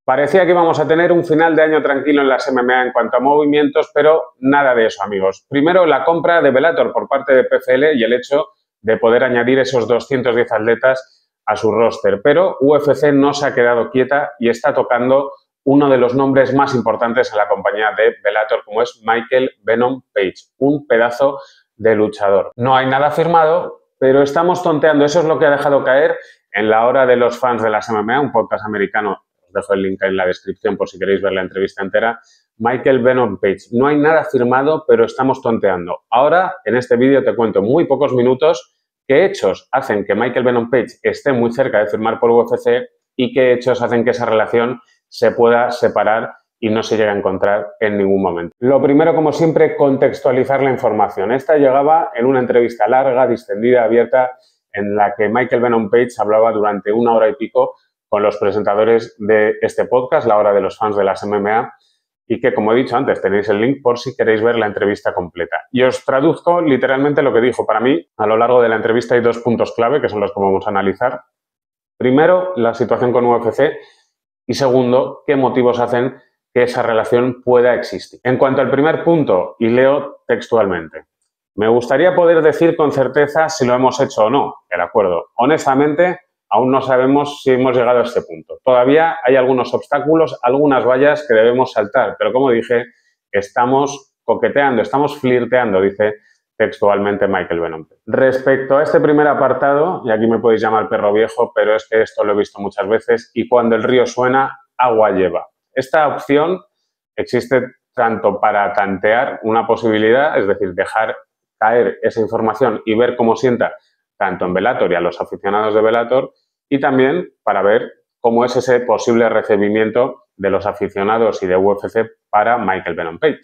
Parecía que íbamos a tener un final de año tranquilo en las MMA en cuanto a movimientos, pero nada de eso, amigos. Primero, la compra de Bellator por parte de PFL y el hecho de poder añadir esos 210 atletas a su roster. Pero UFC no se ha quedado quieta y está tocando uno de los nombres más importantes en la compañía de Bellator, como es Michael Venom Page, un pedazo de luchador. No hay nada firmado, pero estamos tonteando. Eso es lo que ha dejado caer en La Hora de los Fans de las MMA, un podcast americano. Os dejo el link en la descripción por si queréis ver la entrevista entera. Michael Venom Page. No hay nada firmado, pero estamos tonteando. Ahora, en este vídeo te cuento en muy pocos minutos qué hechos hacen que Michael Venom Page esté muy cerca de firmar por UFC y qué hechos hacen que esa relación se pueda separar y no se llegue a encontrar en ningún momento. Lo primero, como siempre, contextualizar la información. Esta llegaba en una entrevista larga, distendida, abierta, en la que Michael Venom Page hablaba durante 1 hora y pico con los presentadores de este podcast, La Hora de los Fans de las MMA, y que, como he dicho antes, tenéis el link por si queréis ver la entrevista completa. Y os traduzco literalmente lo que dijo. Para mí, a lo largo de la entrevista hay 2 puntos clave, que son los que vamos a analizar. Primero, la situación con UFC y segundo, qué motivos hacen que esa relación pueda existir. En cuanto al primer punto, y leo textualmente, me gustaría poder decir con certeza si lo hemos hecho o no, el acuerdo. Honestamente, aún no sabemos si hemos llegado a este punto. Todavía hay algunos obstáculos, algunas vallas que debemos saltar, pero como dije, estamos coqueteando, estamos flirteando, dice textualmente Michael Venom. Respecto a este primer apartado, y aquí me podéis llamar perro viejo, pero es que esto lo he visto muchas veces, y cuando el río suena, agua lleva. Esta opción existe tanto para tantear una posibilidad, es decir, dejar caer esa información y ver cómo sienta tanto en Bellator y a los aficionados de Bellator, y también para ver cómo es ese posible recibimiento de los aficionados y de UFC para Michael Venom Page.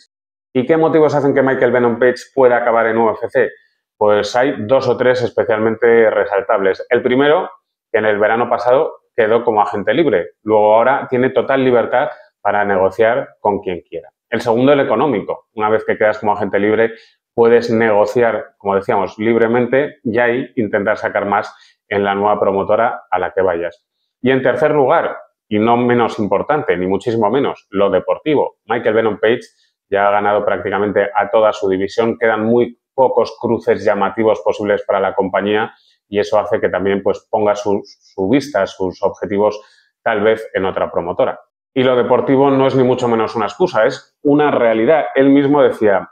¿Y qué motivos hacen que Michael Venom Page pueda acabar en UFC? Pues hay 2 o 3 especialmente resaltables. El primero, que en el verano pasado quedó como agente libre. Luego ahora tiene total libertad para negociar con quien quiera. El segundo, el económico. Una vez que quedas como agente libre, puedes negociar, como decíamos, libremente y ahí intentar sacar más en la nueva promotora a la que vayas. Y en tercer lugar, y no menos importante, ni muchísimo menos, lo deportivo. Michael Venom Page ya ha ganado prácticamente a toda su división. Quedan muy pocos cruces llamativos posibles para la compañía y eso hace que también pues, ponga su vista, sus objetivos tal vez en otra promotora. Y lo deportivo no es ni mucho menos una excusa, es una realidad. Él mismo decía,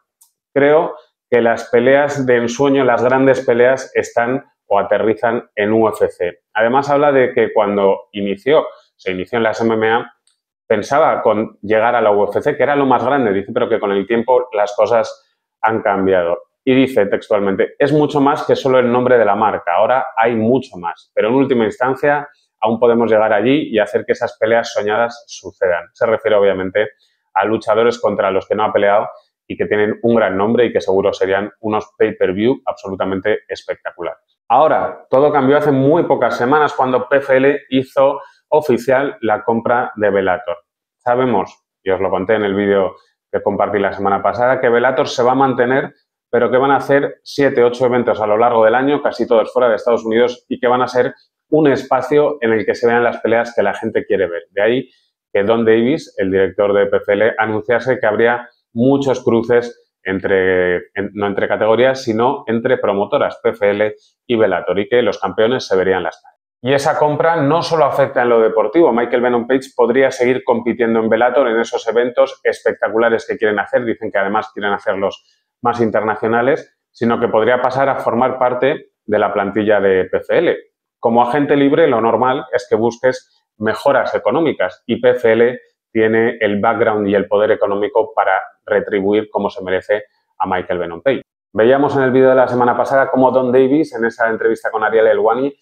creo que las peleas de ensueño, las grandes peleas están o aterrizan en UFC. Además habla de que cuando se inició en las MMA, pensaba con llegar a la UFC, que era lo más grande, dice, pero que con el tiempo las cosas han cambiado. Y dice textualmente, es mucho más que solo el nombre de la marca, ahora hay mucho más, pero en última instancia aún podemos llegar allí y hacer que esas peleas soñadas sucedan. Se refiere obviamente a luchadores contra los que no ha peleado y que tienen un gran nombre y que seguro serían unos pay-per-view absolutamente espectaculares. Ahora, todo cambió hace muy pocas semanas cuando PFL hizo oficial la compra de Bellator. Sabemos, y os lo conté en el vídeo que compartí la semana pasada, que Bellator se va a mantener, pero que van a hacer 7, 8 eventos a lo largo del año, casi todos fuera de Estados Unidos, y que van a ser un espacio en el que se vean las peleas que la gente quiere ver. De ahí que Don Davis, el director de PFL, anunciase que habría muchos cruces no entre categorías, sino entre promotoras, PFL y Bellator, y que los campeones se verían las caras. Y esa compra no solo afecta en lo deportivo. Michael Venom Page podría seguir compitiendo en Bellator en esos eventos espectaculares que quieren hacer. Dicen que además quieren hacerlos más internacionales, sino que podría pasar a formar parte de la plantilla de PFL. Como agente libre, lo normal es que busques mejoras económicas y PFL tiene el background y el poder económico para retribuir como se merece a Michael Venom Page. Veíamos en el vídeo de la semana pasada cómo Don Davis, en esa entrevista con Ariel Helwani,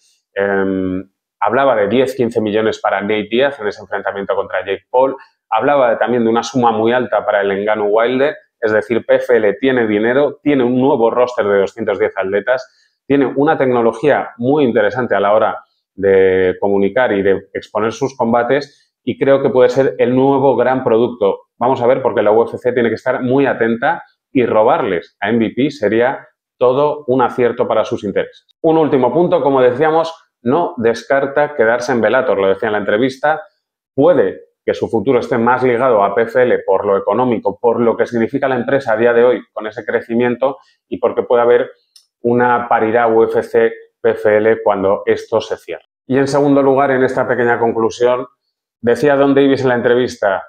hablaba de 10-15 millones para Nate Diaz en ese enfrentamiento contra Jake Paul, hablaba también de una suma muy alta para el Ngannou Wilder, es decir, PFL tiene dinero, tiene un nuevo roster de 210 atletas, tiene una tecnología muy interesante a la hora de comunicar y de exponer sus combates y creo que puede ser el nuevo gran producto. Vamos a ver, porque la UFC tiene que estar muy atenta y robarles a MVP sería todo un acierto para sus intereses. Un último punto, como decíamos, no descarta quedarse en Bellator, lo decía en la entrevista, puede que su futuro esté más ligado a PFL por lo económico, por lo que significa la empresa a día de hoy con ese crecimiento y porque puede haber una paridad UFC-PFL cuando esto se cierre. Y en segundo lugar, en esta pequeña conclusión, decía Don Davis en la entrevista,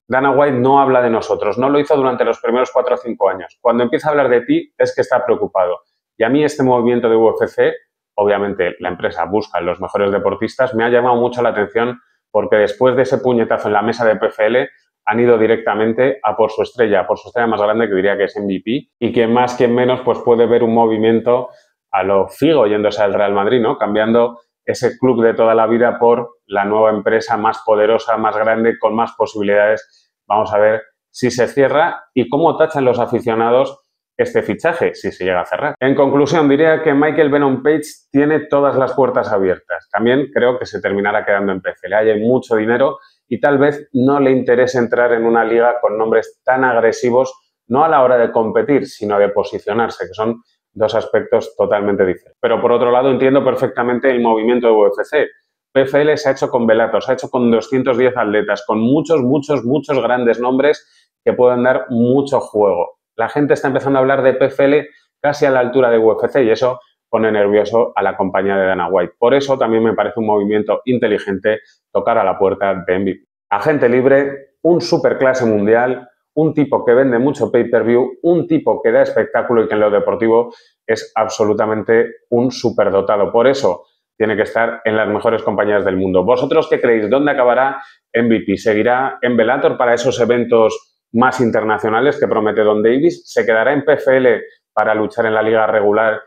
Dana White no habla de nosotros, no lo hizo durante los primeros 4 o 5 años. Cuando empieza a hablar de ti es que está preocupado. Y a mí este movimiento de UFC, obviamente la empresa busca los mejores deportistas, me ha llamado mucho la atención porque después de ese puñetazo en la mesa de PFL han ido directamente a por su estrella más grande, que diría que es MVP, y quien más, quien menos, pues puede ver un movimiento a lo Figo yéndose al Real Madrid, ¿no? Cambiando ese club de toda la vida por la nueva empresa más poderosa, más grande, con más posibilidades. Vamos a ver si se cierra y cómo tachan los aficionados este fichaje, si se llega a cerrar. En conclusión, diría que Michael Venom Page tiene todas las puertas abiertas. También creo que se terminará quedando en PFL. Hay mucho dinero y tal vez no le interese entrar en una liga con nombres tan agresivos, no a la hora de competir, sino de posicionarse, que son dos aspectos totalmente diferentes. Pero por otro lado entiendo perfectamente el movimiento de UFC. PFL se ha hecho con Bellator, se ha hecho con 210 atletas, con muchos grandes nombres que pueden dar mucho juego. La gente está empezando a hablar de PFL casi a la altura de UFC y eso pone nervioso a la compañía de Dana White. Por eso también me parece un movimiento inteligente tocar a la puerta de MVP. Agente libre, un superclase mundial, un tipo que vende mucho pay-per-view, un tipo que da espectáculo y que en lo deportivo es absolutamente un superdotado. Por eso tiene que estar en las mejores compañías del mundo. ¿Vosotros qué creéis? ¿Dónde acabará MVP? ¿Seguirá en Bellator para esos eventos más internacionales que promete Don Davis? ¿Se quedará en PFL para luchar en la liga regular,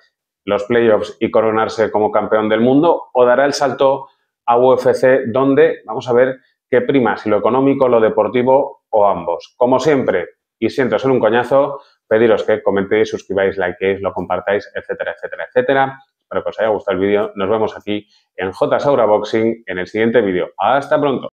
los playoffs y coronarse como campeón del mundo? ¿O dará el salto a UFC donde vamos a ver qué prima, si lo económico, lo deportivo o ambos? Como siempre, y siento ser un coñazo, pediros que comentéis, suscribáis, likeéis, lo compartáis, etcétera, etcétera, etcétera. Espero que os haya gustado el vídeo. Nos vemos aquí en J. Saura Boxing en el siguiente vídeo. ¡Hasta pronto!